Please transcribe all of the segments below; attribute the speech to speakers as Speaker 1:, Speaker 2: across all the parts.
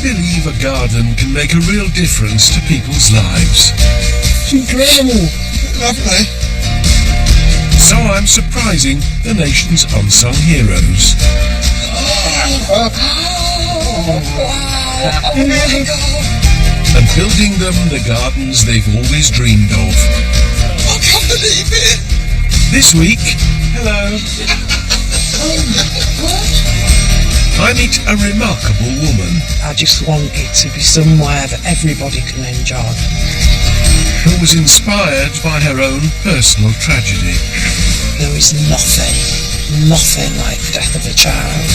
Speaker 1: believe a garden can make a real difference to people's lives.
Speaker 2: It's incredible. Lovely.
Speaker 1: So I'm surprising the nation's unsung heroes. And building them the gardens they've always dreamed of.
Speaker 2: I can't believe it.
Speaker 1: This week, hello. I meet a remarkable woman.
Speaker 3: I just want it to be somewhere that everybody can enjoy.
Speaker 1: Who was inspired by her own personal tragedy.
Speaker 3: There is nothing like the death of a child.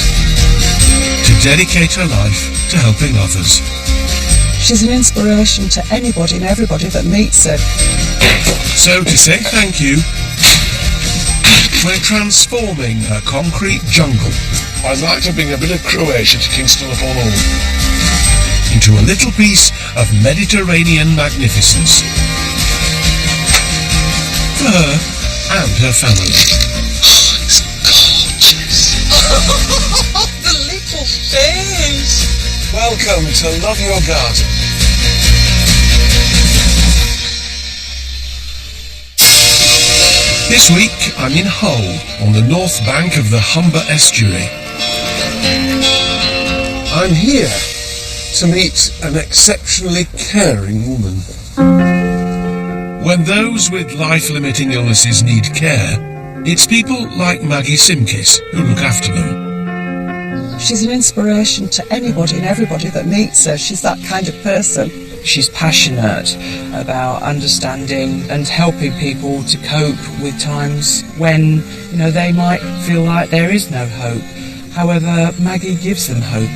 Speaker 1: To dedicate her life to helping others.
Speaker 3: She's an inspiration to anybody and everybody that meets her.
Speaker 1: So to say thank you, we're transforming a concrete jungle.
Speaker 2: I'd like to bring a bit of Croatia to Kingston upon Hull.
Speaker 1: Into a little piece of Mediterranean magnificence. For her and her family.
Speaker 2: Oh, it's gorgeous. The little fish. Welcome to Love Your Garden.
Speaker 1: This week I'm in Hull on the north bank of the Humber estuary.
Speaker 2: I'm here to meet an exceptionally caring woman.
Speaker 1: When those with life-limiting illnesses need care, it's people like Maggie Simkis who look after them.
Speaker 3: She's an inspiration to anybody and everybody that meets her. She's that kind of person. She's passionate about understanding and helping people to cope with times when, they might feel like there is no hope. However, Maggie gives them hope,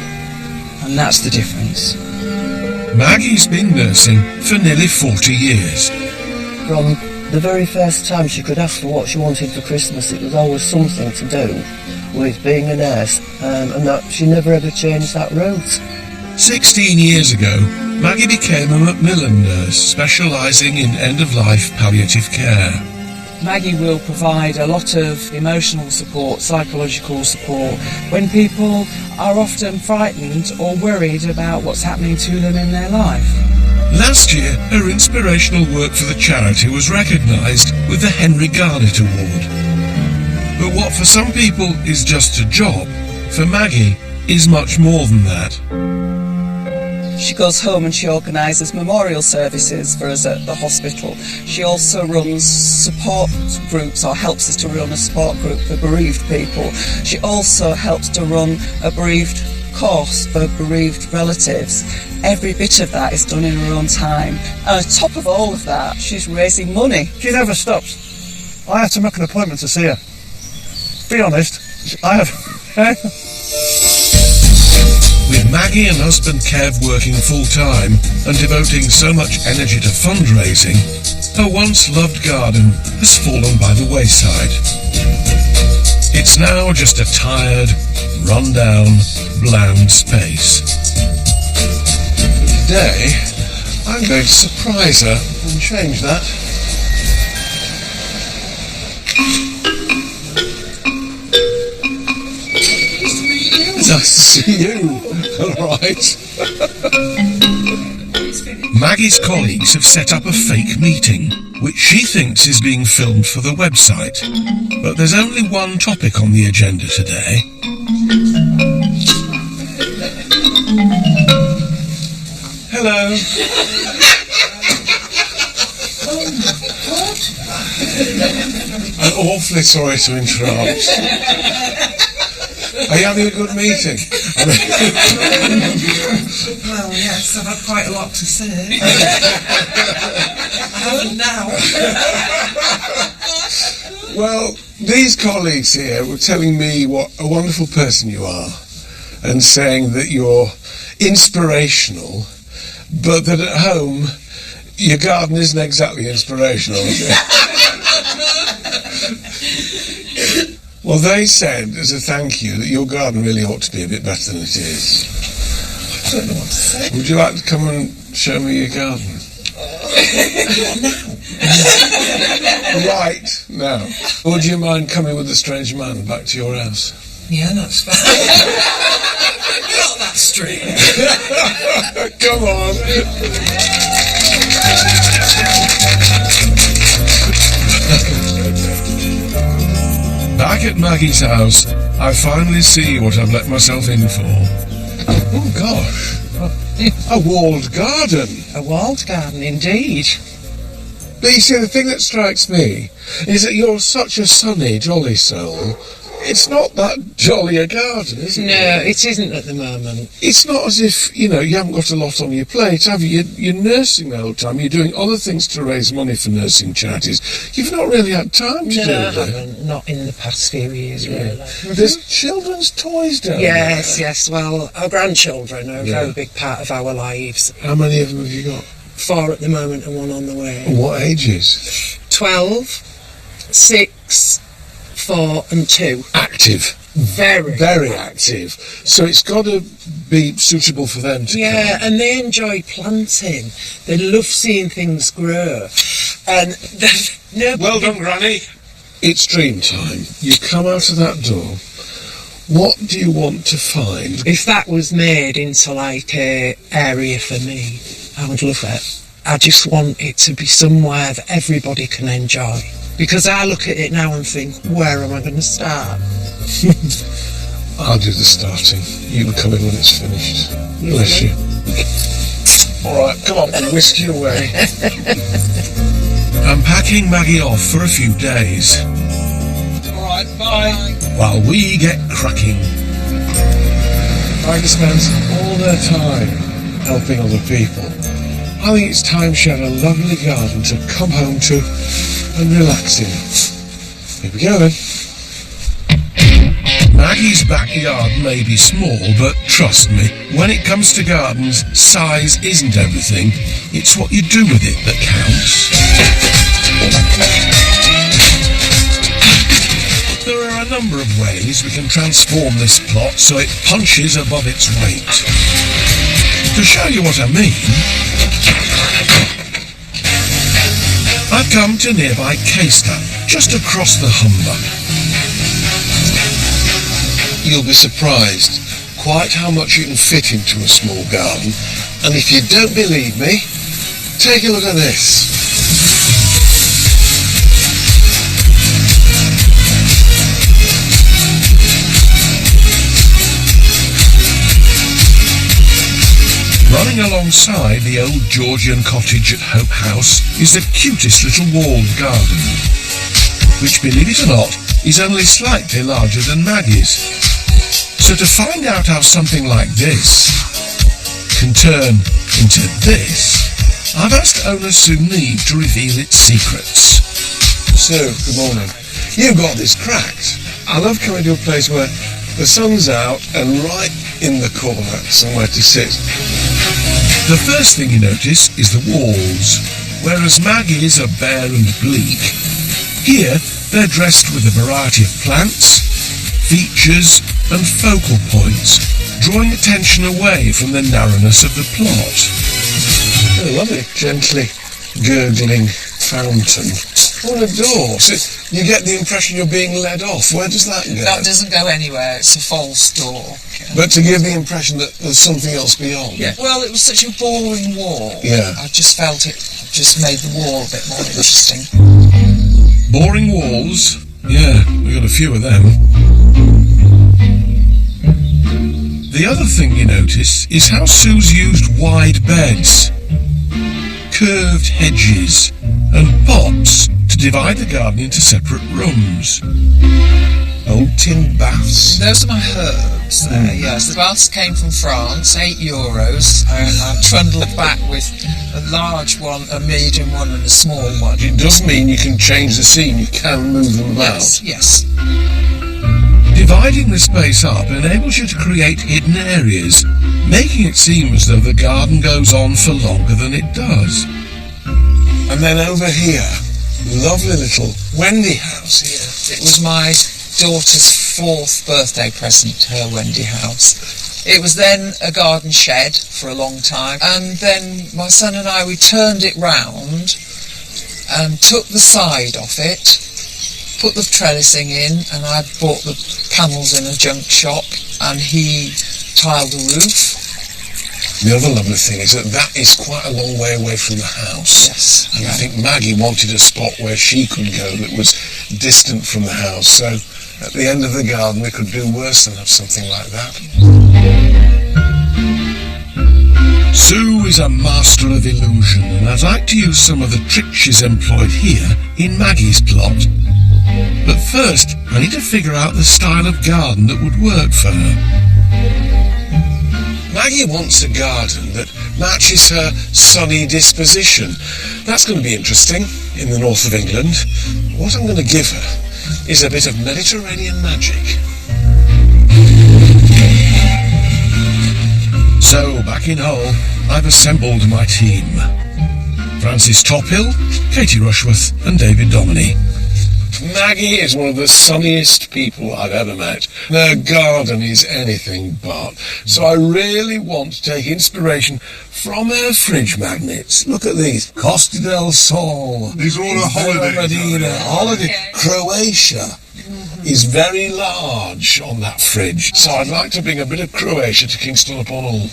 Speaker 3: and that's the difference.
Speaker 1: Maggie's been nursing for nearly 40 years.
Speaker 4: From the very first time she could ask for what she wanted for Christmas, it was always something to do with being a nurse, and that she never ever changed that route.
Speaker 1: 16 years ago, Maggie became a Macmillan nurse, specialising in end-of-life palliative care.
Speaker 3: Maggie will provide a lot of emotional support, psychological support, when people are often frightened or worried about what's happening to them in their life.
Speaker 1: Last year, her inspirational work for the charity was recognised with the Henry Garnet Award. But what for some people is just a job, for Maggie is much more than that.
Speaker 3: She goes home and she organises memorial services for us at the hospital. She also runs support groups, or helps us to run a support group for bereaved people. She also helps to run a bereaved course for bereaved relatives. Every bit of that is done in her own time. And on top of all of that, she's raising money.
Speaker 5: She never stops. I have to make an appointment to see her. Be honest, I have...
Speaker 1: With Maggie and husband Kev working full-time and devoting so much energy to fundraising, her once-loved garden has fallen by the wayside. It's now just a tired, run-down, bland space.
Speaker 2: Today, I'm going to surprise her and change that. Nice to see you. All right.
Speaker 1: Maggie's colleagues have set up a fake meeting, which she thinks is being filmed for the website. But there's only one topic on the agenda today. Hello.
Speaker 2: I'm awfully sorry to interrupt. Are you having a good meeting?
Speaker 3: Well, yes, I've had quite a lot to say. I haven't now.
Speaker 2: Well, these colleagues here were telling me what a wonderful person you are, and saying that you're inspirational, but that at home your garden isn't exactly inspirational, is it? Well, they said, as a thank you, that your garden really ought to be a bit better than it is.
Speaker 3: I don't know what to say.
Speaker 2: Would you like to come and show me your garden? Right, now. Would you mind coming with a strange man back to your house?
Speaker 3: Yeah, that's fine. Not that strange.
Speaker 2: Come on.
Speaker 1: Back at Maggie's house, I finally see what I've let myself in for.
Speaker 2: Oh, gosh. A walled garden.
Speaker 4: A walled garden, indeed.
Speaker 2: But you see, the thing that strikes me is that you're such a sunny, jolly soul. It's not that jolly a garden, is it?
Speaker 4: No, it isn't at the moment.
Speaker 2: It's not as if, you haven't got a lot on your plate, have you? You're nursing the whole time. You're doing other things to raise money for nursing charities. You've not really had time to do
Speaker 4: No, I
Speaker 2: that.
Speaker 4: haven't. Not in the past few years, really.
Speaker 2: There's children's toys down
Speaker 4: Yes,
Speaker 2: there.
Speaker 4: yes. Well, our grandchildren are a
Speaker 2: Yeah.
Speaker 4: very big part of our lives.
Speaker 2: How many of them have you got?
Speaker 4: 4 at the moment and 1 on the way.
Speaker 2: What ages?
Speaker 4: 12, 6, 4 and 2.
Speaker 2: Active.
Speaker 4: Very.
Speaker 2: Active. So it's got to be suitable for them to
Speaker 4: Yeah,
Speaker 2: come.
Speaker 4: and they enjoy planting. They love seeing things grow. And nobody...
Speaker 2: Well done, Granny. It's dream time. You come out of that door. What do you want to find?
Speaker 4: If that was made into like a area for me, I would love it. I just want it to be somewhere that everybody can enjoy. Because I look at it now and think, where am I going to start?
Speaker 2: I'll do the starting. You come in when it's finished. Bless you. All right, come on, whisk you away.
Speaker 1: I'm packing Maggie off for a few days,
Speaker 2: All right, bye.
Speaker 1: while we get cracking.
Speaker 2: Maggie spends all their time helping other people. I think it's time she had a lovely garden to come home to and relax in. Here we go then.
Speaker 1: Maggie's backyard may be small, but trust me, when it comes to gardens, size isn't everything. It's what you do with it that counts. There are a number of ways we can transform this plot so it punches above its weight. To show you what I mean, I've come to nearby Caistor, just across the Humber.
Speaker 2: You'll be surprised quite how much you can fit into a small garden. And if you don't believe me, take a look at this.
Speaker 1: Running alongside the old Georgian cottage at Hope House is the cutest little walled garden, which, believe it or not, is only slightly larger than Maggie's. So to find out how something like this can turn into this, I've asked owner Sue Neve to reveal its secrets.
Speaker 2: Sue, good morning. You've got this cracked. I love coming to a place where the sun's out and right in the corner somewhere to sit.
Speaker 1: The first thing you notice is the walls. Whereas Maggie's are bare and bleak, here they're dressed with a variety of plants, features and focal points, drawing attention away from the narrowness of the plot.
Speaker 2: Oh, lovely. Gently gurgling fountain. What a door. So you get the impression you're being led off. Where does that go?
Speaker 6: That doesn't go anywhere, it's a false door.
Speaker 2: But to give the impression that there's something else beyond.
Speaker 6: Yeah. Well, it was such a boring wall.
Speaker 2: Yeah.
Speaker 6: I just felt it just made the wall a bit more interesting.
Speaker 1: Boring walls? Yeah, we got a few of them. The other thing you notice is how Sue's used wide beds, curved hedges and pots to divide the garden into separate rooms.
Speaker 2: Old tin baths.
Speaker 6: Those are my herbs there, yes. The baths came from France, €8. I trundled back with a large one, a medium one and a small one.
Speaker 2: It does mean you can change the scene. You can move them about.
Speaker 6: Yes.
Speaker 1: Dividing the space up enables you to create hidden areas, making it seem as though the garden goes on for longer than it does.
Speaker 2: And then over here, lovely little Wendy house here.
Speaker 6: It was my daughter's 4th birthday present, her Wendy house. It was then a garden shed for a long time, and then my son and I, we turned it round and took the side off it, put the trellising in, and I bought the panels in a junk shop, and he tiled the roof.
Speaker 2: The other lovely thing is that is quite a long way away from the house.
Speaker 6: Yes.
Speaker 2: And I think Maggie wanted a spot where she could go that was distant from the house. So at the end of the garden, we could do worse than have something like that.
Speaker 1: Sue is a master of illusion, and I'd like to use some of the tricks she's employed here in Maggie's plot. But first, I need to figure out the style of garden that would work for her.
Speaker 2: Maggie wants a garden that matches her sunny disposition. That's going to be interesting in the north of England. What I'm going to give her is a bit of Mediterranean magic.
Speaker 1: So, back in Hull, I've assembled my team. Francis Tophill, Katie Rushworth and David Dominey.
Speaker 2: Maggie is one of the sunniest people I've ever met. Their garden is anything but. So I really want to take inspiration from her fridge magnets. Look at these. Costa del Sol.
Speaker 7: These are all a holiday.
Speaker 2: Medina. Holiday. Croatia is very large on that fridge. So I'd like to bring a bit of Croatia to Kingston upon Hull.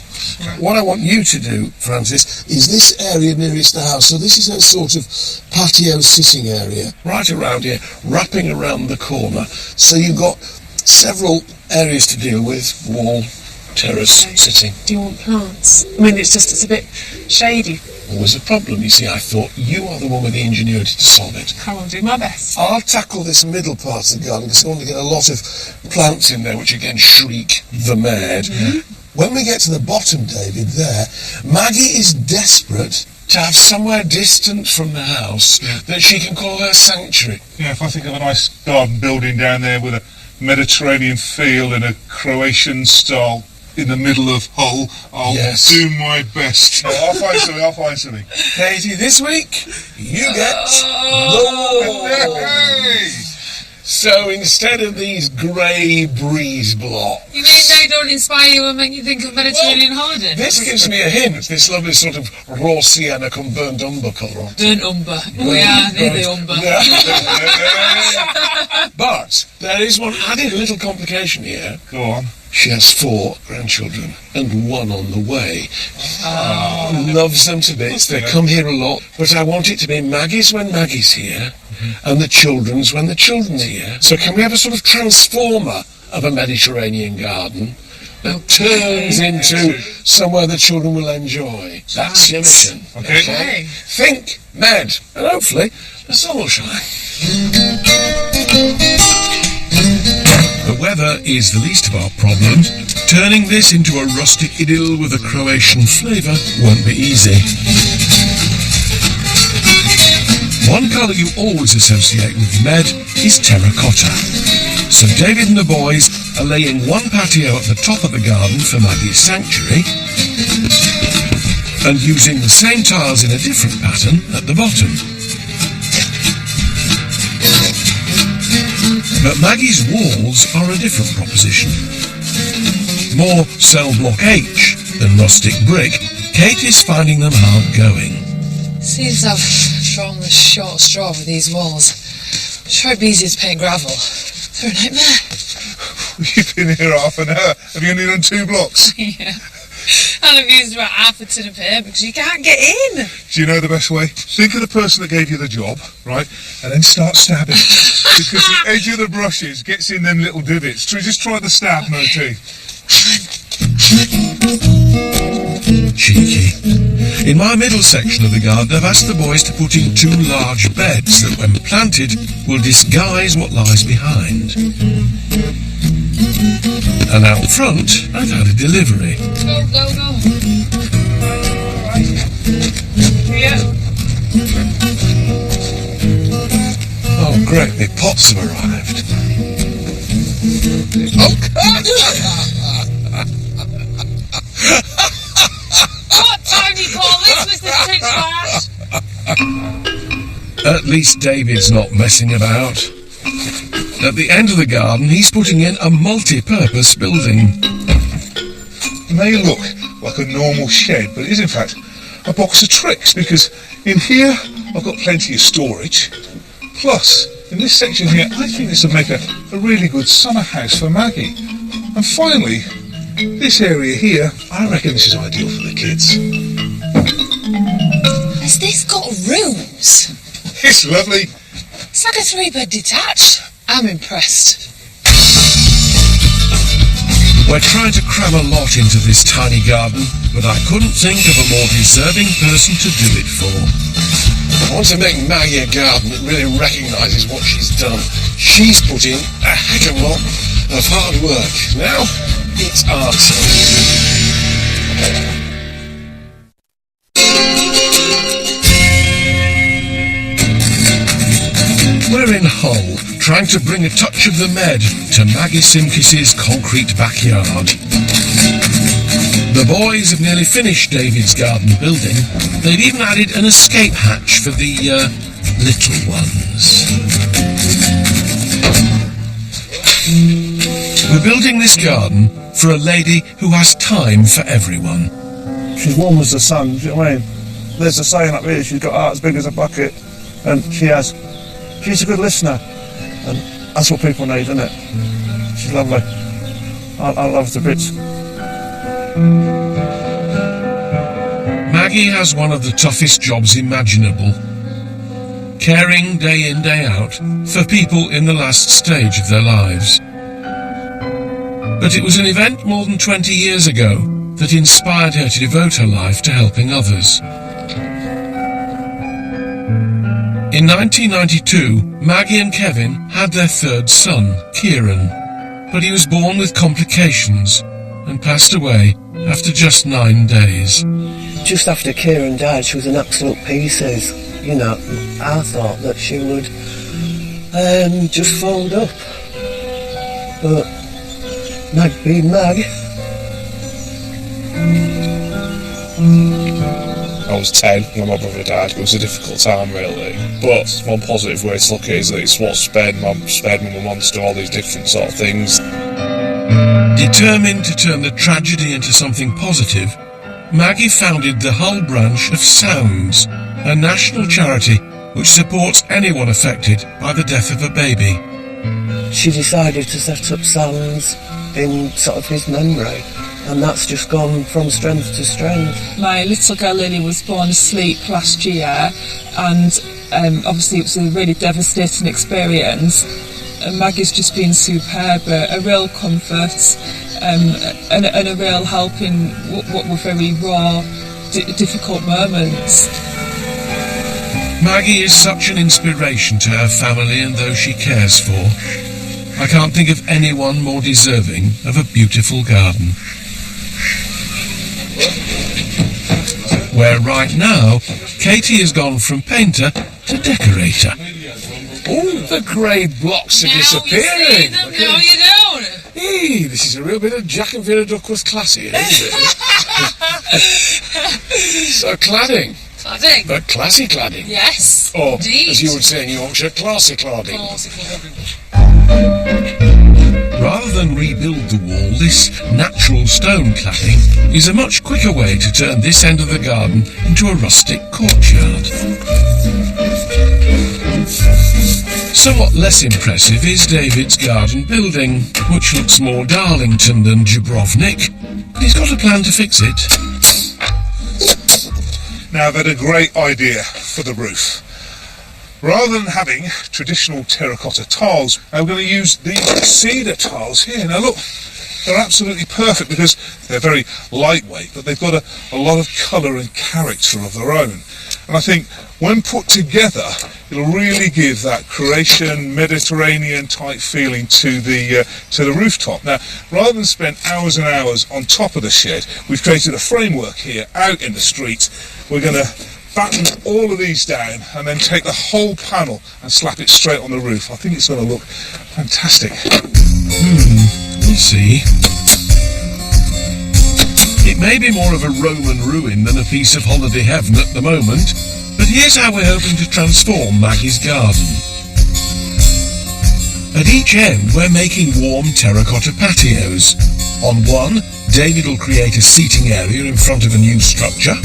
Speaker 2: What I want you to do, Francis, is this area nearest the house. So this is a sort of patio sitting area right around here, wrapping around the corner. So you've got several areas to deal with. Wall, terrace, sitting.
Speaker 8: Do you want plants? I mean, it's a bit shady.
Speaker 2: Always a problem, you see. I thought you are the one with the ingenuity to solve it.
Speaker 8: I will do my best.
Speaker 2: I'll tackle this middle part of the garden because I want to get a lot of plants in there which again shriek the mad. When we get to the bottom, David, there, Maggie is desperate to have somewhere distant from the house that she can call her sanctuary.
Speaker 7: Yeah, if I think of a nice garden building down there with a Mediterranean feel and a Croatian style in the middle of Hull, I'll do my best. I'll find something.
Speaker 2: Katie, this week, you get the So instead of these grey breeze blocks...
Speaker 8: You mean they don't inspire you and make you think of Mediterranean holiday?
Speaker 2: This gives me a hint, this lovely sort of raw sienna come burnt umber colour.
Speaker 8: Burnt umber. We are near the umber.
Speaker 2: But there is one added little complication here.
Speaker 7: Go on.
Speaker 2: She has 4 grandchildren and 1 on the way. Loves them to bits. They come here a lot. But I want it to be Maggie's when Maggie's here and the children's when the children's here. So can we have a sort of transformer of a Mediterranean garden that turns into somewhere the children will enjoy? That's your mission.
Speaker 7: Okay.
Speaker 2: Think Med, and hopefully the sun will shine.
Speaker 1: The weather is the least of our problems. Turning this into a rustic idyll with a Croatian flavour won't be easy. One colour you always associate with Med is terracotta. So David and the boys are laying one patio at the top of the garden for Maggie's sanctuary and using the same tiles in a different pattern at the bottom. But Maggie's walls are a different proposition. More cell block H than rustic brick, Kate is finding them hard going.
Speaker 8: Seems I've drawn the short straw with these walls. I'm sure it'd be easier to paint gravel. They're a nightmare.
Speaker 7: You've been here half an hour. Have you only done 2 blocks?
Speaker 8: Yeah. And I've used about half a tin of paper because you can't get in.
Speaker 7: Do you know the best way? Think of the person that gave you the job, right? And then start stabbing. Because the edge of the brushes gets in them little divots. Just try the stab motif.
Speaker 1: Cheeky. In my middle section of the garden, I've asked the boys to put in 2 large beds that, when planted, will disguise what lies behind. And out front, I've had a delivery.
Speaker 8: Go, go, go. Yeah.
Speaker 2: Oh, great, the pots have arrived. Oh,
Speaker 8: What time do you call this, Mr. Titchmarsh?
Speaker 1: At least David's not messing about. At the end of the garden, he's putting in a multi-purpose building.
Speaker 7: It may look like a normal shed, but it is in fact a box of tricks, because in here I've got plenty of storage. Plus, in this section here, I think this would make a really good summer house for Maggie. And finally, This area here, I reckon this is ideal for the kids.
Speaker 8: Has this got rooms?
Speaker 7: It's lovely.
Speaker 8: It's like a 3-bed detached. I'm impressed.
Speaker 1: We're trying to cram a lot into this tiny garden, but I couldn't think of a more deserving person to do it for.
Speaker 2: I want to make Maggie a garden that really recognises what she's done. She's put in a heck of a lot of hard work. Now, it's our turn.
Speaker 1: We're in Hull, trying to bring a touch of the Med to Maggie Simkis's concrete backyard. The boys have nearly finished David's garden building. They've even added an escape hatch for the, little ones. We're building this garden for a lady who has time for everyone.
Speaker 5: She's warm as the sun, do you know what I mean? There's a saying up here, she's got a heart as big as a bucket, and she has. She's a good listener, and that's what people need, isn't it? She's lovely. I love her to bits.
Speaker 1: Maggie has one of the toughest jobs imaginable. Caring day in, day out for people in the last stage of their lives. But it was an event more than 20 years ago that inspired her to devote her life to helping others. In 1992, Maggie and Kevin had their third son, Kieran, but he was born with complications and passed away after just 9 days.
Speaker 4: Just after Kieran died, she was in absolute pieces. You know, I thought that she would just fold up. But Mag being Mag.
Speaker 9: I was 10 when my brother died. It was a difficult time, really. But one positive way to look at it is that it's what spurred my mum on to do all these different sort of things.
Speaker 1: Determined to turn the tragedy into something positive, Maggie founded the Hull branch of Sounds, a national charity which supports anyone affected by the death of a baby.
Speaker 4: She decided to set up Sounds in sort of his memory, and that's just gone from strength to strength.
Speaker 10: My little girl Lily was born asleep last year, and obviously it was a really devastating experience. And Maggie's just been superb, a real comfort and a real help in what were very raw, difficult moments.
Speaker 1: Maggie is such an inspiration to her family and those she cares for. I can't think of anyone more deserving of a beautiful garden. Where right now, Katie has gone from painter to decorator.
Speaker 2: Oh, the grey blocks are disappearing.
Speaker 8: Now you don't.
Speaker 2: Hey, this is a real bit of Jack and Vera Duckworth classy, isn't it? So cladding.
Speaker 8: Cladding.
Speaker 2: But classy cladding.
Speaker 8: Yes.
Speaker 2: Or,
Speaker 8: indeed.
Speaker 2: as you would say in Yorkshire, classy cladding.
Speaker 1: Rather than rebuild the wall, this natural stone cladding is a much quicker way to turn this end of the garden into a rustic courtyard. Somewhat less impressive is David's garden building, which looks more Darlington than Dubrovnik. He's got a plan to fix it.
Speaker 7: Now, they've had a great idea for the roof. Rather than having traditional terracotta tiles, we're going to use these cedar tiles here. Now look, they're absolutely perfect because they're very lightweight, but they've got a lot of colour and character of their own. And I think when put together, it'll really give that Croatian, Mediterranean type feeling to the rooftop. Now, rather than spend hours and hours on top of the shed, we've created a framework here out in the street. We're going to batten all of these down and then take the whole panel and slap it straight on the roof. I think it's going to look fantastic.
Speaker 1: We'll see. It may be more of a Roman ruin than a piece of holiday heaven at the moment, but here's how we're hoping to transform Maggie's garden. At each end, we're making warm terracotta patios. On one, David will create a seating area in front of a new structure.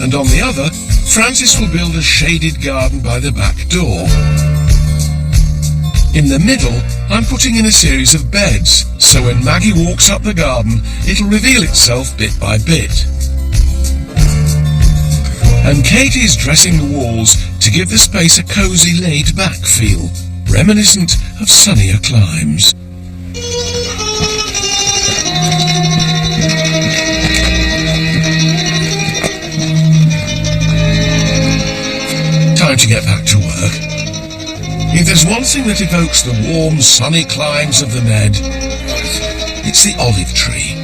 Speaker 1: And on the other, Francis will build a shaded garden by the back door. In the middle, I'm putting in a series of beds, so when Maggie walks up the garden, it'll reveal itself bit by bit. And Katie's dressing the walls to give the space a cosy, laid-back feel, reminiscent of sunnier climes. Time to get back to work. If there's one thing that evokes the warm, sunny climes of the Med, it's the olive tree.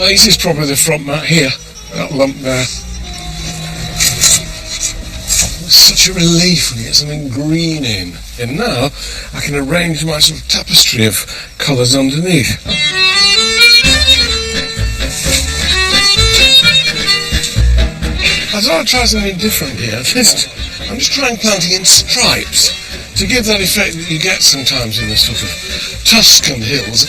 Speaker 2: Oh, this is probably the front mat here, that lump there. It's such a relief when you get something green in. And now I can arrange my sort of tapestry of colours underneath. I thought I'd try something different here. I'm just trying planting in stripes to give that effect that you get sometimes in the sort of Tuscan hills.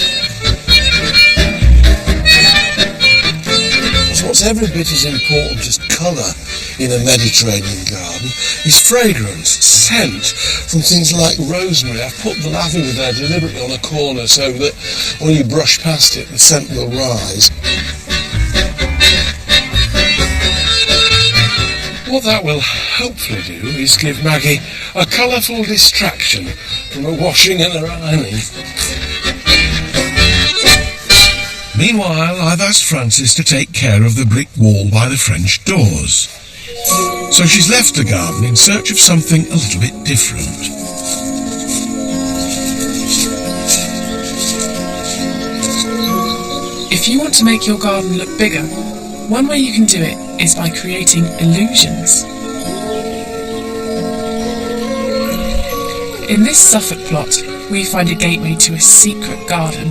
Speaker 2: What's every bit as important as colour in a Mediterranean garden is fragrance, scent from things like rosemary. I've put the lavender there deliberately on a corner so that when you brush past it, the scent will rise. What that will hopefully do is give Maggie a colourful distraction from her washing and her ironing.
Speaker 1: Meanwhile, I've asked Frances to take care of the brick wall by the French doors. So she's left the garden in search of something a little bit different.
Speaker 11: If you want to make your garden look bigger, one way you can do it is by creating illusions. In this Suffolk plot, we find a gateway to a secret garden.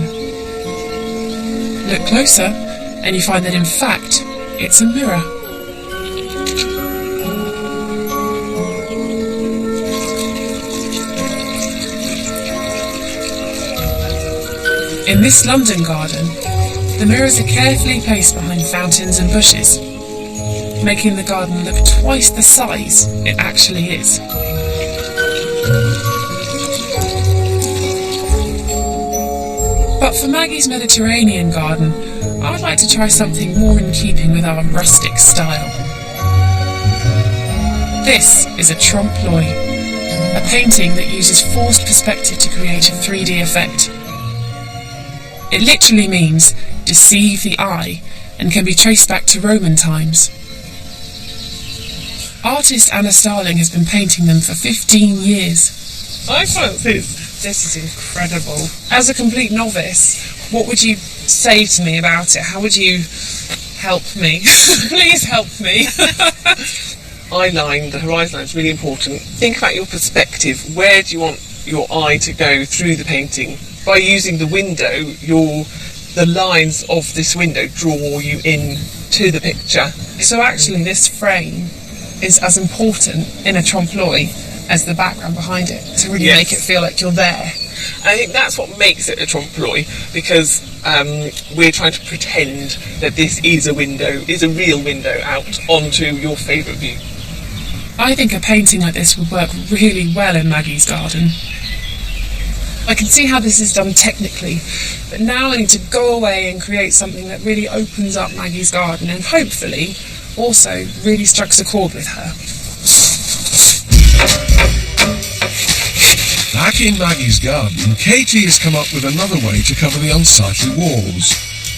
Speaker 11: Look closer, and you find that in fact, it's a mirror. In this London garden, the mirrors are carefully placed behind fountains and bushes, making the garden look twice the size it actually is. But for Maggie's Mediterranean garden, I'd like to try something more in keeping with our rustic style. This is a trompe-l'oeil, a painting that uses forced perspective to create a 3D effect. It literally means deceive the eye and can be traced back to Roman times. Artist Anna Starling has been painting them for 15 years. I thought this is incredible. As a complete novice, what would you say to me about it? How would you help me? Please help me.
Speaker 12: Eye line, the horizon line is really important. Think about your perspective. Where do you want your eye to go through the painting? By using the window, the lines of this window draw you in to the picture.
Speaker 11: So actually this frame is as important in a trompe-l'oeil as the background behind it, to really make it feel like you're there.
Speaker 12: I think that's what makes it a trompe-l'oeil, because we're trying to pretend that this is a real window out onto your favourite view.
Speaker 11: I think a painting like this would work really well in Maggie's garden. I can see how this is done technically, but now I need to go away and create something that really opens up Maggie's garden and hopefully also really strikes a chord with her.
Speaker 1: Back in Maggie's garden, Katie has come up with another way to cover the unsightly walls.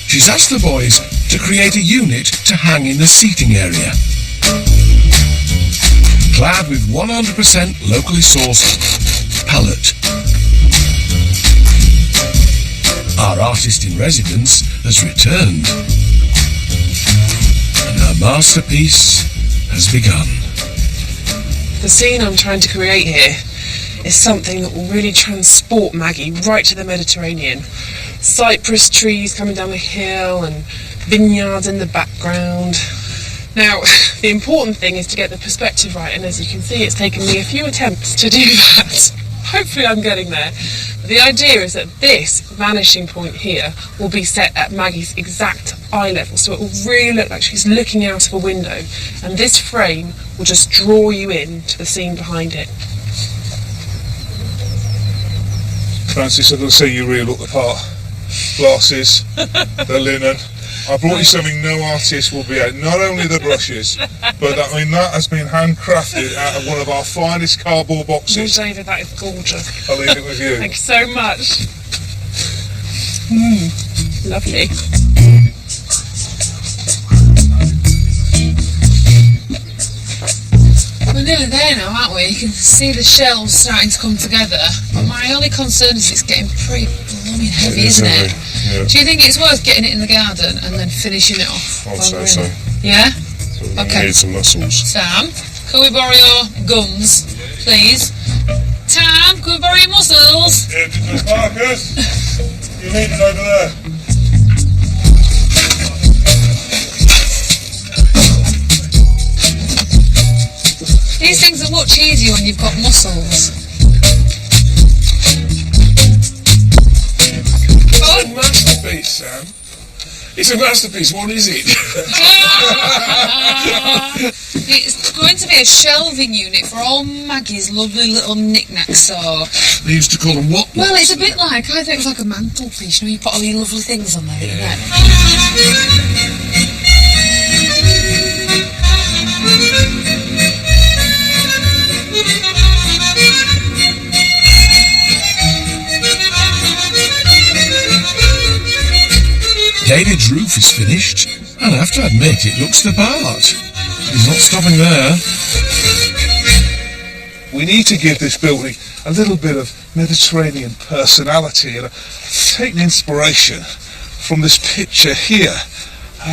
Speaker 1: She's asked the boys to create a unit to hang in the seating area. Clad with 100% locally sourced pallet. Our artist in residence has returned, and our masterpiece has begun.
Speaker 11: The scene I'm trying to create here is something that will really transport Maggie right to the Mediterranean. Cypress trees coming down the hill and vineyards in the background. Now, the important thing is to get the perspective right, and as you can see, it's taken me a few attempts to do that. Hopefully I'm getting there. But the idea is that this vanishing point here will be set at Maggie's exact eye level, so it will really look like she's looking out of a window, and this frame will just draw you in to the scene behind it.
Speaker 7: Francis, I've got to say you really look the part. Glasses, the linen. I brought you something no artist will be out. Not only the brushes, but I mean that has been handcrafted out of one of our finest cardboard boxes.
Speaker 11: Oh, David, that is gorgeous.
Speaker 7: I'll leave it with you.
Speaker 11: Thank you so much. Lovely.
Speaker 8: We're nearly there now, aren't we? You can see the shelves starting to come together. But my only concern is it's getting pretty blooming heavy, isn't it?
Speaker 7: Yeah.
Speaker 8: Do you think it's worth getting it in the garden and then finishing it off?
Speaker 9: I'd say so.
Speaker 8: Yeah?
Speaker 9: We
Speaker 8: Okay.
Speaker 9: need some muscles.
Speaker 8: Sam, can we borrow your guns, please? Tam, can we borrow your muscles?
Speaker 7: Yeah, Marcus, you need it over there.
Speaker 8: These things are much easier when you've got muscles.
Speaker 2: It's a masterpiece, Sam. It's a masterpiece. What is it?
Speaker 8: It's going to be a shelving unit for all Maggie's lovely little knickknacks. So
Speaker 2: They used to call them what?
Speaker 8: well, it's a bit like, I think it's like a mantelpiece. You know, you put all your lovely things on there.
Speaker 2: Yeah. David's roof is finished, and I have to admit it looks the part. He's not stopping there.
Speaker 7: We need to give this building a little bit of Mediterranean personality and taking inspiration from this picture here.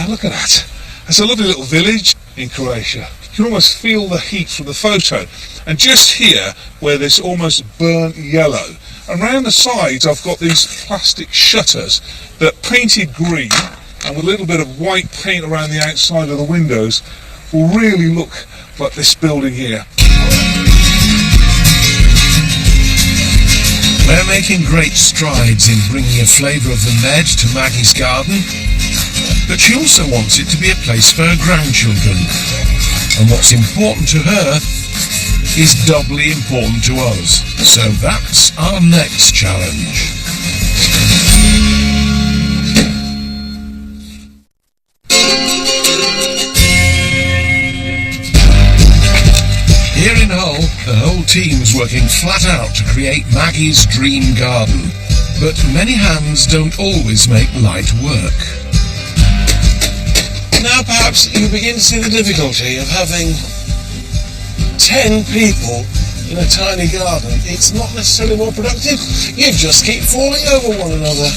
Speaker 7: Look at that. It's a lovely little village in Croatia. You can almost feel the heat from the photo. And just here, where this almost burnt yellow, around the sides I've got these plastic shutters that painted green and with a little bit of white paint around the outside of the windows will really look like this building here.
Speaker 1: We're making great strides in bringing a flavour of the Med to Maggie's garden, but she also wants it to be a place for her grandchildren. And what's important to her is doubly important to us. So that's our next challenge. Here in Hull, the whole team's working flat out to create Maggie's dream garden. But many hands don't always make light work.
Speaker 2: Now perhaps you begin to see the difficulty of having 10 people in a tiny garden. It's not necessarily more productive. You just keep falling over one another.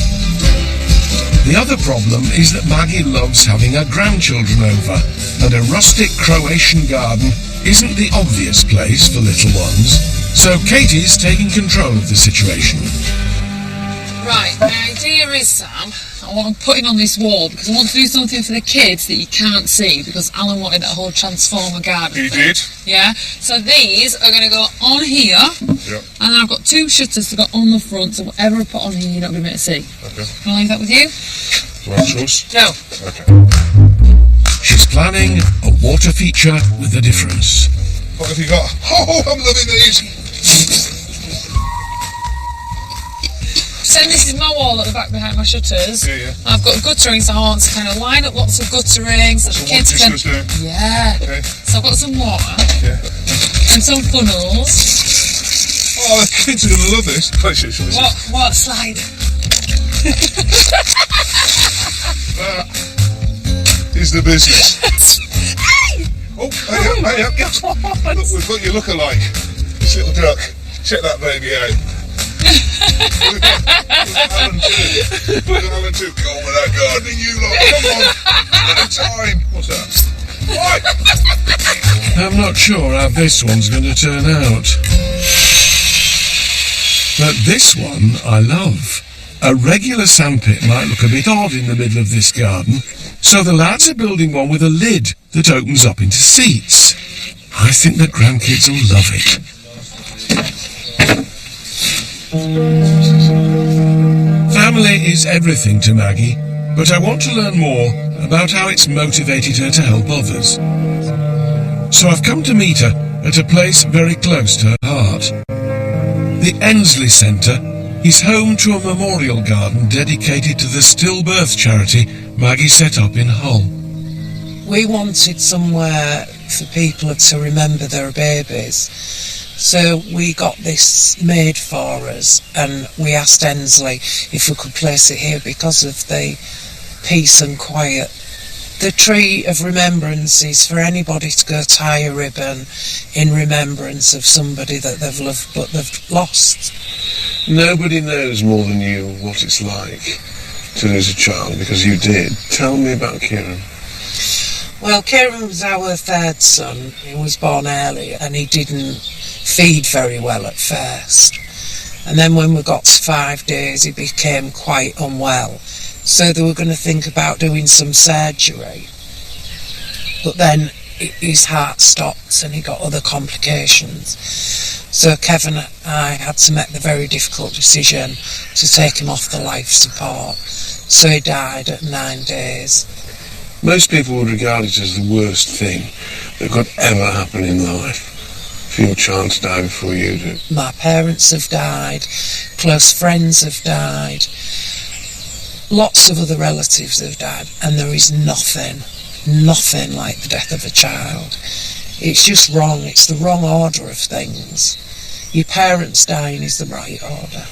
Speaker 1: The other problem is that Maggie loves having her grandchildren over, and a rustic Croatian garden isn't the obvious place for little ones. So Katie's taking control of the situation.
Speaker 8: Right, my idea is, Sam, I want to put it on this wall because I want to do something for the kids that you can't see because Alan wanted that whole Transformer garden.
Speaker 7: He did.
Speaker 8: Yeah, so these are going to go on here,
Speaker 7: Yeah.
Speaker 8: and then I've got two shutters to go on the front, so whatever I put on here, you're not going to be able to see.
Speaker 7: Okay.
Speaker 8: Can I leave that with you?
Speaker 9: Do I have choice?
Speaker 8: No.
Speaker 7: Okay.
Speaker 1: She's planning a water feature with a difference.
Speaker 7: What have you got? Oh, I'm loving these.
Speaker 8: So this is my wall at the back behind my shutters.
Speaker 7: Yeah, yeah.
Speaker 8: I've got guttering, so I want to kind of line up lots of guttering so the
Speaker 7: So what
Speaker 8: kids
Speaker 7: this
Speaker 8: can...
Speaker 7: goes down?
Speaker 8: Yeah.
Speaker 7: Okay.
Speaker 8: So I've got some water
Speaker 7: Yeah.
Speaker 8: and some funnels.
Speaker 7: Oh, the kids are going to love this. This is
Speaker 8: What slide?
Speaker 7: That is the business.
Speaker 8: Hey!
Speaker 7: Oh, hey up. Look, we've got your look-alike. This little duck. Check that baby out. Look at Alan too. Look at Alan too. Go on with that gardening, you lot. Come on. At a time. What's that? What?
Speaker 1: I'm not sure how this one's going to turn out. But this one I love. A regular sandpit might look a bit odd in the middle of this garden, so the lads are building one with a lid that opens up into seats. I think the grandkids will love it. Family is everything to Maggie, but I want to learn more about how it's motivated her to help others. So I've come to meet her at a place very close to her heart. The Ensley Centre is home to a memorial garden dedicated to the stillbirth charity Maggie set up in Hull.
Speaker 4: We wanted somewhere for people to remember their babies. So we got this made for us, and we asked Ensley if we could place it here because of the peace and quiet. The tree of remembrance is for anybody to go tie a ribbon in remembrance of somebody that they've loved but they've lost.
Speaker 2: Nobody knows more than you what it's like to lose a child, because you did. Tell me about Kieran.
Speaker 4: Well, Kieran was our third son. He was born early and he didn't feed very well at first. And then when we got to 5 days, he became quite unwell. So they were going to think about doing some surgery. But then his heart stopped and he got other complications. So Kevin and I had to make the very difficult decision to take him off the life support. So he died at 9 days.
Speaker 2: Most people would regard it as the worst thing that could ever happen in life, for your child to die before you do.
Speaker 4: My parents have died, close friends have died, lots of other relatives have died, and there is nothing like the death of a child. It's just wrong. It's the wrong order of things. Your parents dying is the right order.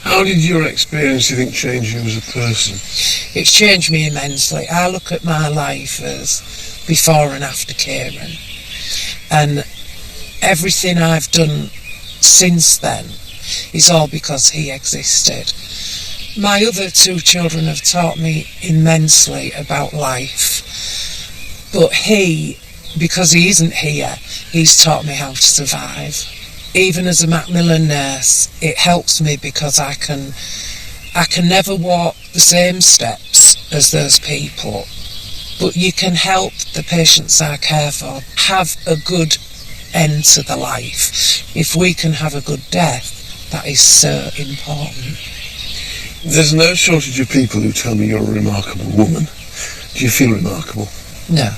Speaker 2: How did your experience, do you think, change you as a person?
Speaker 4: It's changed me immensely. I look at my life as before and after Kieran, and everything I've done since then is all because he existed. My other 2 children have taught me immensely about life, but he, because he isn't here, he's taught me how to survive. Even as a Macmillan nurse, it helps me because I can never walk the same steps as those people, but you can help the patients I care for have a good end to the life. If we can have a good death, that is so important.
Speaker 2: There's no shortage of people who tell me you're a remarkable woman. Do you feel remarkable?
Speaker 4: No,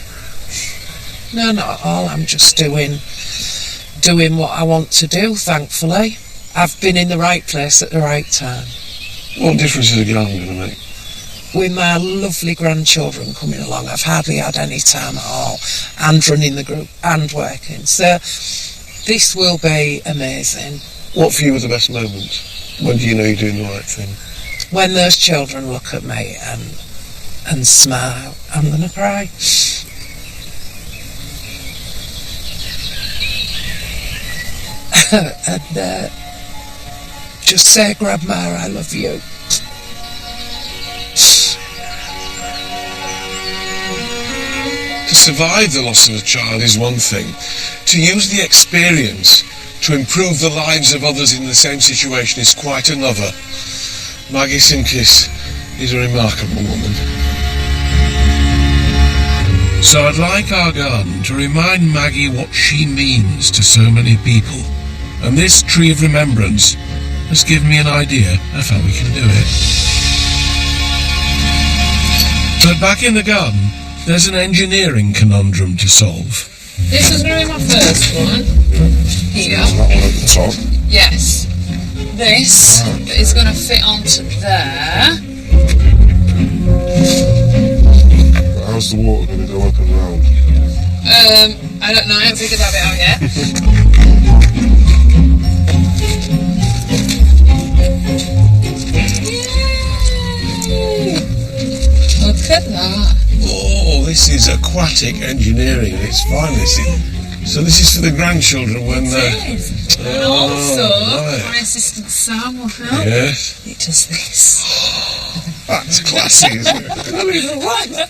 Speaker 4: not at all. I'm just doing what I want to do, thankfully. I've been in the right place at the right time.
Speaker 2: What difference is a garden going to make?
Speaker 4: With my lovely grandchildren coming along, I've hardly had any time at all, and running the group and working. So this will be amazing.
Speaker 2: What for you are the best moments? When do you know you're doing the right thing?
Speaker 4: When those children look at me and smile, I'm going to cry. And just say, Grandma, I love you.
Speaker 2: To survive the loss of a child is one thing. To use the experience to improve the lives of others in the same situation is quite another. Maggie Simkis is a remarkable woman.
Speaker 1: So I'd like our garden to remind Maggie what she means to so many people. And this tree of remembrance has given me an idea of how we can do it. But back in the garden, there's an engineering conundrum to solve.
Speaker 8: This is going to be my first one. Here. Yes. This is going to fit onto there.
Speaker 7: How's the water going to go up and round?
Speaker 8: I don't know. I haven't figured that bit out yet. Look at that.
Speaker 2: Oh, this is aquatic engineering. It's fine. So this is for the grandchildren when they're...
Speaker 8: And also, my assistant Sam will help.
Speaker 2: Yes.
Speaker 8: It does this.
Speaker 2: That's classy, isn't it?
Speaker 8: I don't even like that.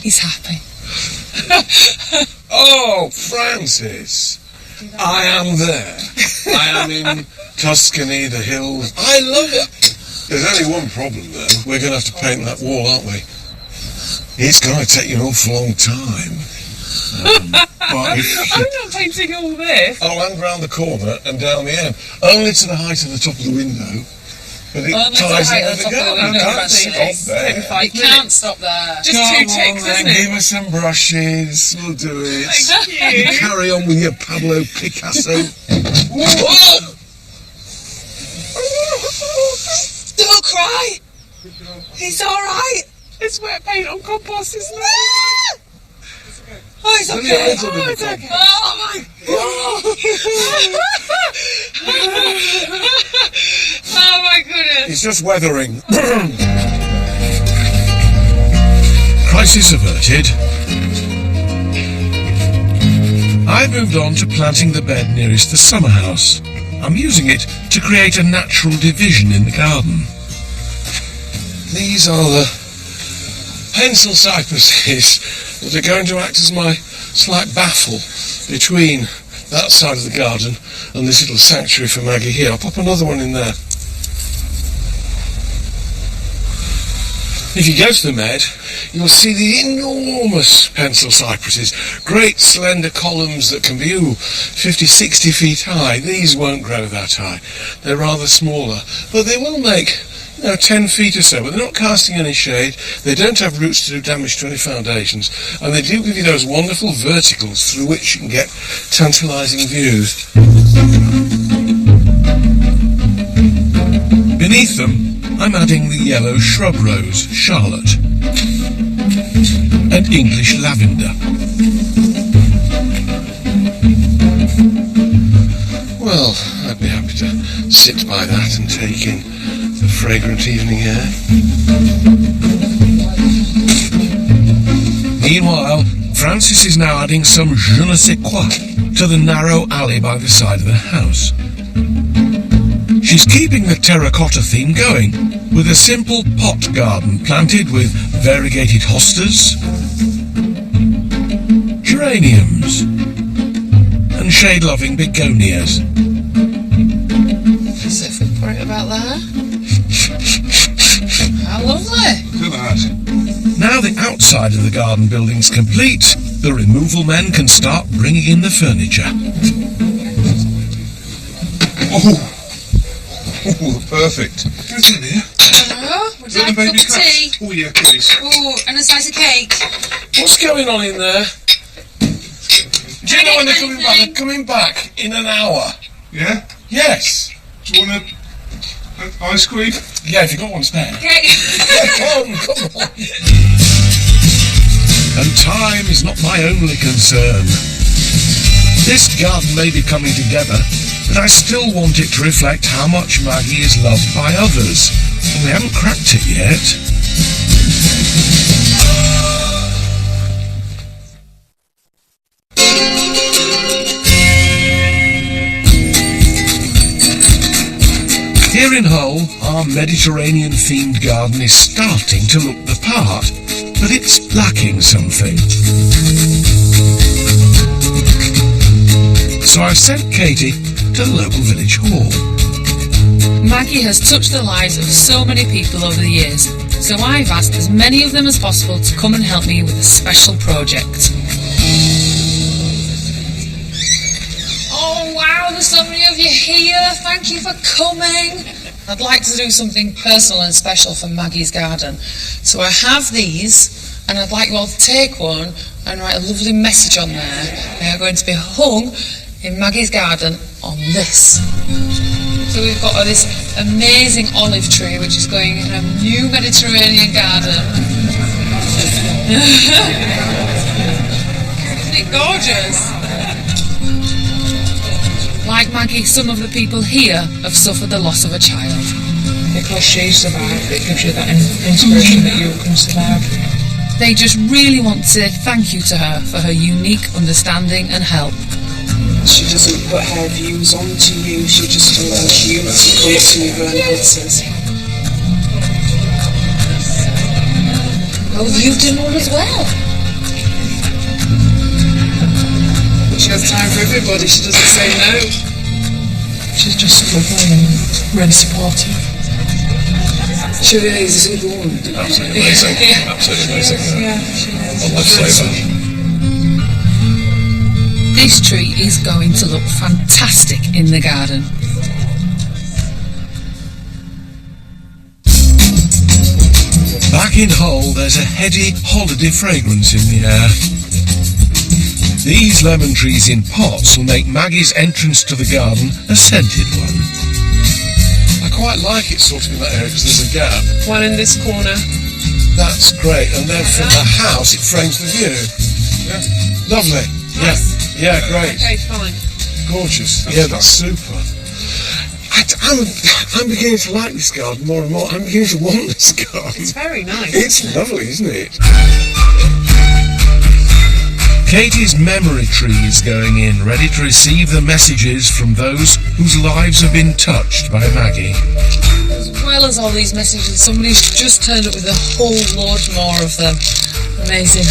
Speaker 8: He's happy.
Speaker 2: Oh, Francis. I am there. I am in Tuscany, the hills. I love it. There's only one problem, though. We're going to have to paint that wall, aren't we? It's going to take you an awful long time.
Speaker 8: I'm not painting all this.
Speaker 2: I'll land round the corner and down the end. Only to the height of the top of the window. But it
Speaker 8: Only
Speaker 2: ties
Speaker 8: right
Speaker 2: in
Speaker 8: at
Speaker 2: with
Speaker 8: the
Speaker 2: the
Speaker 8: top of the
Speaker 2: garden.
Speaker 8: window,
Speaker 2: Can't
Speaker 8: Francie.
Speaker 2: stop there.
Speaker 8: You can't stop there.
Speaker 11: Just
Speaker 2: Come
Speaker 11: 2
Speaker 2: on
Speaker 11: ticks,
Speaker 2: then,
Speaker 11: isn't it?
Speaker 2: give us some brushes. We'll do it.
Speaker 11: Thank you.
Speaker 2: Carry on with your Pablo Picasso.
Speaker 11: Don't cry. He's all right. It's wet paint on compost, isn't it? Oh, it's
Speaker 2: Put
Speaker 11: okay.
Speaker 2: your hands up in
Speaker 11: Oh,
Speaker 2: the
Speaker 11: it's okay. Oh my goodness.
Speaker 2: It's just weathering. Crisis averted. I've moved on to planting the bed nearest the summer house. I'm using it to create a natural division in the garden. These are the pencil cypresses that are going to act as my slight baffle between that side of the garden and this little sanctuary for Maggie here. I'll pop another one in there. If you go to the Med, you'll see the enormous pencil cypresses, great slender columns that can be 50, 60 feet high. These won't grow that high. They're rather smaller, but they will make 10 feet or so, but they're not casting any shade. They don't have roots to do damage to any foundations, and they do give you those wonderful verticals through which you can get tantalising views. Beneath them, I'm adding the yellow shrub rose, Charlotte, and English lavender. Well, I'd be happy to sit by that and take in the fragrant evening air. Meanwhile, Francis is now adding some je ne sais quoi to the narrow alley by the side of the house. She's keeping the terracotta theme going with a simple pot garden planted with variegated hostas, geraniums, and shade-loving begonias.
Speaker 8: So if we put it about there. How lovely.
Speaker 7: Look at that.
Speaker 2: Now the outside of the garden building's complete, the removal men can start bringing in the furniture.
Speaker 7: Oh, perfect. Get in here.
Speaker 8: Hello? Would
Speaker 7: Is
Speaker 8: you
Speaker 7: that
Speaker 8: like
Speaker 7: the
Speaker 8: a cup
Speaker 7: baby
Speaker 8: of tea?
Speaker 7: cat? Oh, yeah, please.
Speaker 8: Oh, and a slice of cake.
Speaker 2: What's going on in there? Do you know when they're coming back? They're coming back in an hour.
Speaker 7: Yeah?
Speaker 2: Yes.
Speaker 7: Do you want an ice cream?
Speaker 2: Yeah, if you've got one spare.
Speaker 8: Okay.
Speaker 2: Come on. And time is not my only concern. This garden may be coming together, but I still want it to reflect how much Maggie is loved by others. And we haven't cracked it yet. Here in Hull, our Mediterranean-themed garden is starting to look the part, but it's lacking something. So I've sent Katie to the local village hall.
Speaker 8: Maggie has touched the lives of so many people over the years, so I've asked as many of them as possible to come and help me with a special project. Oh wow, there's so many of you here. Thank you for coming. I'd like to do something personal and special for Maggie's garden. So I have these, and I'd like you all to take one and write a lovely message on there. They are going to be hung in Maggie's garden on this. So we've got this amazing olive tree which is going in a new Mediterranean garden. Isn't it gorgeous? Like Maggie, some of the people here have suffered the loss of a child.
Speaker 4: Because she survived, it gives you that inspiration that you can survive.
Speaker 8: They just really want to say thank you to her for her unique understanding and help.
Speaker 11: She doesn't put her views onto you, she just allows you to come to her and answers.
Speaker 8: Oh, you've done one as well.
Speaker 11: She has time for everybody, she doesn't say no.
Speaker 4: She's just lovely and really supportive.
Speaker 11: She really is a good woman.
Speaker 2: Absolutely amazing. Absolutely amazing.
Speaker 11: Yeah, she is.
Speaker 2: I'd love to say that.
Speaker 8: This tree is going to look fantastic in the garden.
Speaker 1: Back in Hull, there's a heady holiday fragrance in the air. These lemon trees in pots will make Maggie's entrance to the garden a scented one.
Speaker 2: I quite like it sort of in that area because there's a gap.
Speaker 11: One in this corner.
Speaker 2: That's great. And then from the house, it frames the view. Yeah. Lovely.
Speaker 11: Nice.
Speaker 2: Yeah, great.
Speaker 11: Okay, fine.
Speaker 2: Gorgeous. Yeah, that's super. I'm beginning to like this garden more and more. I'm beginning to want this garden.
Speaker 11: It's very nice.
Speaker 2: It's lovely, isn't it?
Speaker 1: Katie's memory tree is going in, ready to receive the messages from those whose lives have been touched by Maggie.
Speaker 8: As well as all these messages, somebody's just turned up with a whole load more of them. Amazing.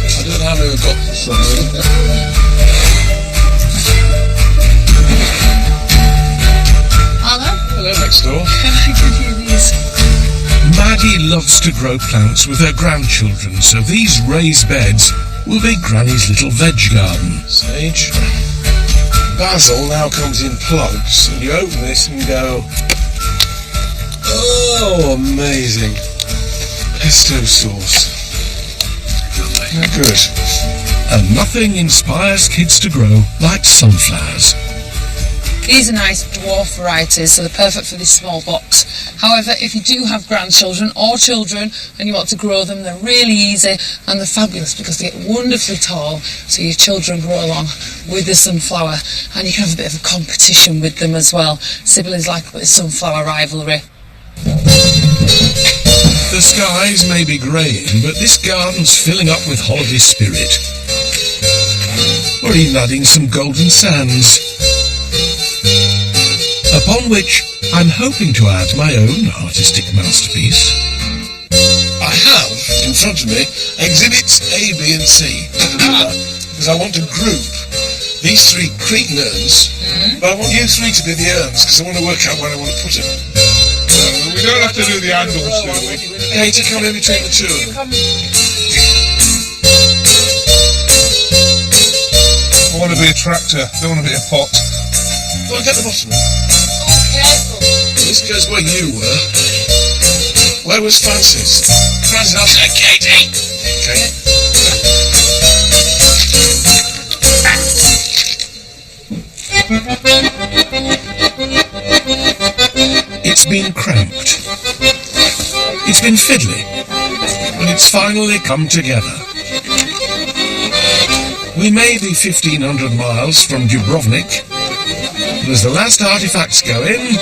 Speaker 2: I don't know how many we've got some.
Speaker 8: Hello?
Speaker 2: Hello, next door.
Speaker 8: Can I give you these?
Speaker 1: Maggie loves to grow plants with her grandchildren, so these raised beds will be Granny's little veg garden.
Speaker 2: Sage. Basil now comes in plugs, and you open this and go, oh, amazing. Pesto sauce. Good.
Speaker 1: And nothing inspires kids to grow like sunflowers.
Speaker 8: These are nice dwarf varieties, so they're perfect for this small box. However, if you do have grandchildren or children and you want to grow them, they're really easy and they're fabulous because they get wonderfully tall, so your children grow along with the sunflower and you can have a bit of a competition with them as well. Siblings like a bit of sunflower rivalry.
Speaker 1: The skies may be greying, but this garden's filling up with holiday spirit. We're even adding some golden sands, upon which I'm hoping to add my own artistic masterpiece.
Speaker 2: I have, in front of me, exhibits A, B and C. Because I want to group these three Cretan urns, but I want you three to be the urns, because I want to work out where I want to put them.
Speaker 7: We don't have to do the handles, do we?
Speaker 2: Katie, come in between the two of them.
Speaker 7: I want to be a tractor, don't want to be a pot.
Speaker 2: Well, get the bottom one.
Speaker 8: Careful.
Speaker 2: This goes where you were. Where was Francis? Francis, I'll say Katie. Okay.
Speaker 1: It's been cramped. It's been fiddly. But it's finally come together. We may be 1,500 miles from Dubrovnik, but as the last artifacts go in,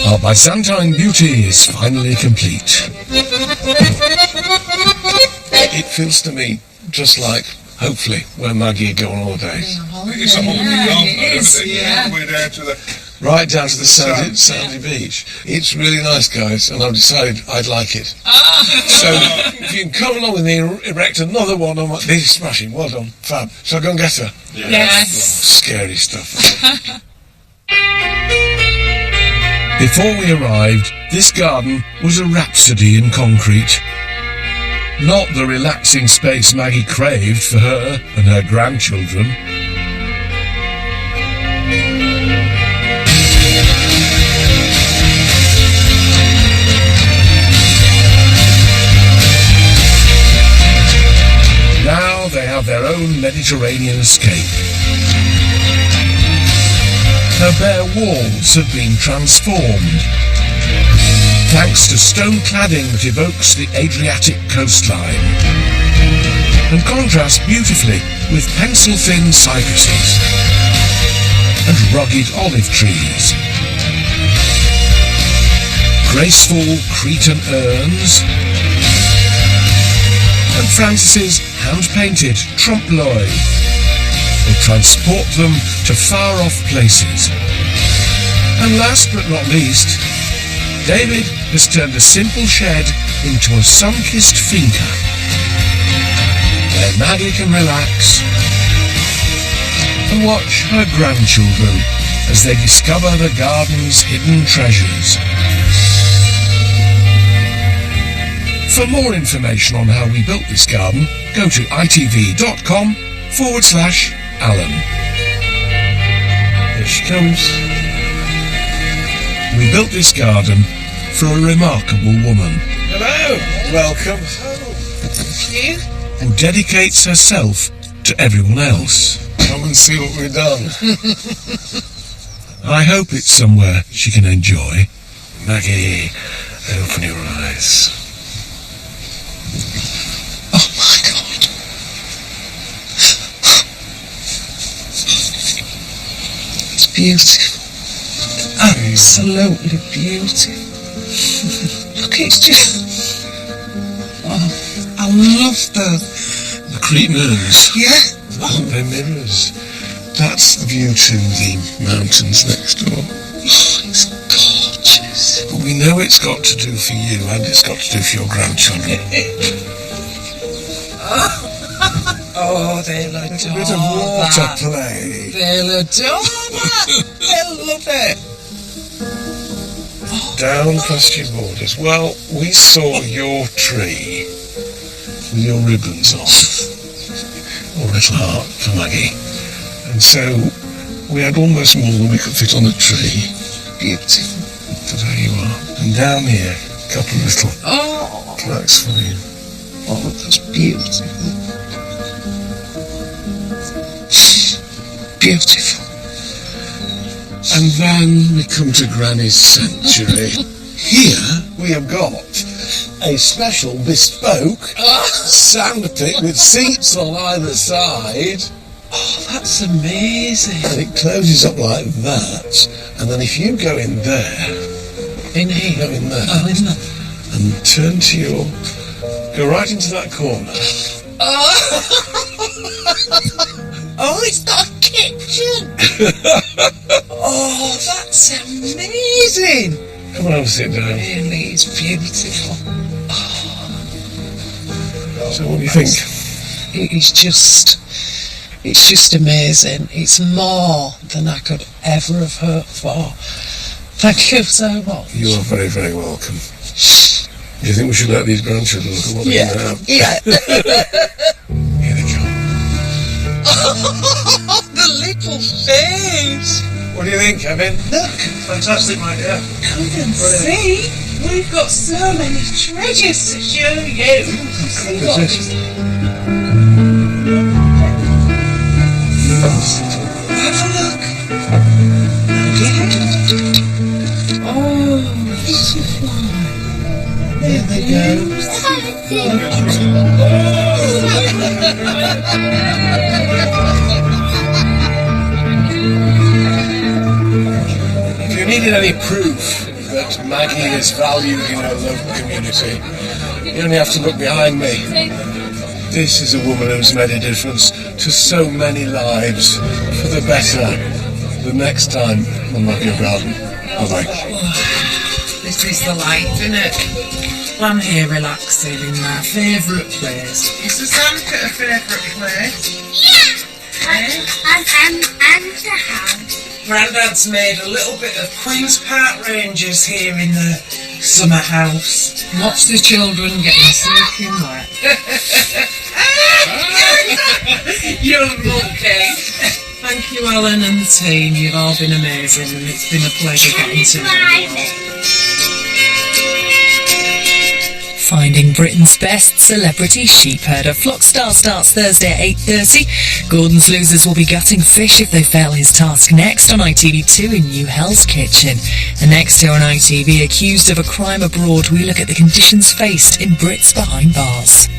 Speaker 1: our Byzantine beauty is finally complete.
Speaker 2: It feels to me just like, hopefully, where Maggie would go on holidays.
Speaker 7: It's a holiday garden,
Speaker 8: is, yeah.
Speaker 7: We're down to the...
Speaker 2: Right down to the sandy beach. It's really nice, guys, and I've decided I'd like it. So, if you can come along with me and erect another one on my... This is smashing. Well done. Fab. Shall I go and get her?
Speaker 8: Yes.
Speaker 2: Scary stuff.
Speaker 1: Before we arrived, this garden was a rhapsody in concrete. Not the relaxing space Maggie craved for her and her grandchildren. Now they have their own Mediterranean escape. Her bare walls have been transformed, thanks to stone cladding that evokes the Adriatic coastline, and contrasts beautifully with pencil-thin cypresses and rugged olive trees. Graceful Cretan urns and Francis's hand-painted trompe-l'oeil will transport them to far-off places. And last but not least, David has turned a simple shed into a sun-kissed finca, where Maggie can relax and watch her grandchildren as they discover the garden's hidden treasures. For more information on how we built this garden, go to itv.com/Alan.
Speaker 2: Here she comes.
Speaker 1: We built this garden for a remarkable woman.
Speaker 2: Hello, welcome.
Speaker 6: You?
Speaker 1: Who dedicates herself to everyone else.
Speaker 2: Come and see what we've done.
Speaker 1: I hope it's somewhere she can enjoy.
Speaker 2: Maggie, open your eyes.
Speaker 6: Oh my God. It's beautiful. Absolutely beautiful. Look, it's just... Oh, I love the
Speaker 2: Crete mirrors.
Speaker 6: Yeah.
Speaker 2: Aren't they mirrors? That's the view to the mountains next door.
Speaker 6: Oh, it's gorgeous.
Speaker 2: But we know it's got to do for you and it's got to do for your grandchildren.
Speaker 6: Oh, they'll adore
Speaker 2: It's a bit of water
Speaker 6: that.
Speaker 2: play.
Speaker 6: They'll adore that. They'll love it.
Speaker 2: Down past your borders. Well, we saw your tree with your ribbons on. A little heart for Maggie. And so we had almost more than we could fit on the tree.
Speaker 6: Beautiful.
Speaker 2: But there you are. And down here, a couple of little plaques for you.
Speaker 6: Oh, that's beautiful. Beautiful.
Speaker 2: And then we come to Granny's Sanctuary. Here we have got a special bespoke sandpit with seats on either side.
Speaker 6: Oh, that's amazing.
Speaker 2: And it closes up like that. And then if you go in there,
Speaker 6: In here?
Speaker 2: go in there,
Speaker 6: Oh, in there.
Speaker 2: and turn to your... Go right into that corner.
Speaker 6: Oh, it's got a kitchen. Oh, that's amazing.
Speaker 2: Come on, have a sit down.
Speaker 6: Really, it's beautiful.
Speaker 2: So what do you think?
Speaker 6: It's just amazing. It's more than I could ever have hoped for. Thank you so much.
Speaker 2: You are very, very welcome. Do you think we should let these grandchildren look at what they can have?
Speaker 6: Yeah.
Speaker 2: Here they come.
Speaker 6: Oh, the little face.
Speaker 2: What do you think, Kevin?
Speaker 6: Look,
Speaker 5: Fantastic, mate, yeah.
Speaker 6: come and see. We've got so many treasures to show you. See what
Speaker 5: this?
Speaker 6: Have a look. Oh, butterfly. There they go.
Speaker 2: If you needed any proof that Maggie is valued in her local community, you only have to look behind me. This is a woman who's made a difference to so many lives for the better. The next time on Love Your Garden. Bye-bye.
Speaker 6: This is the life, innit? I'm here relaxing in my favourite place. Is the sandpit a favourite place?
Speaker 13: Yeah! And the house.
Speaker 6: Grandad's made a little bit of Queen's Park Rangers here in the summer house. Watch the children getting soaking wet. You monkey! Thank you, Ellen and the team. You've all been amazing, and it's been a pleasure getting to know you all.
Speaker 14: Finding Britain's best celebrity sheep herder. Flockstar starts Thursday at 8:30. Gordon's losers will be gutting fish if they fail his task next on ITV2 in New Hell's Kitchen. And next here on ITV, accused of a crime abroad, we look at the conditions faced in Brits behind bars.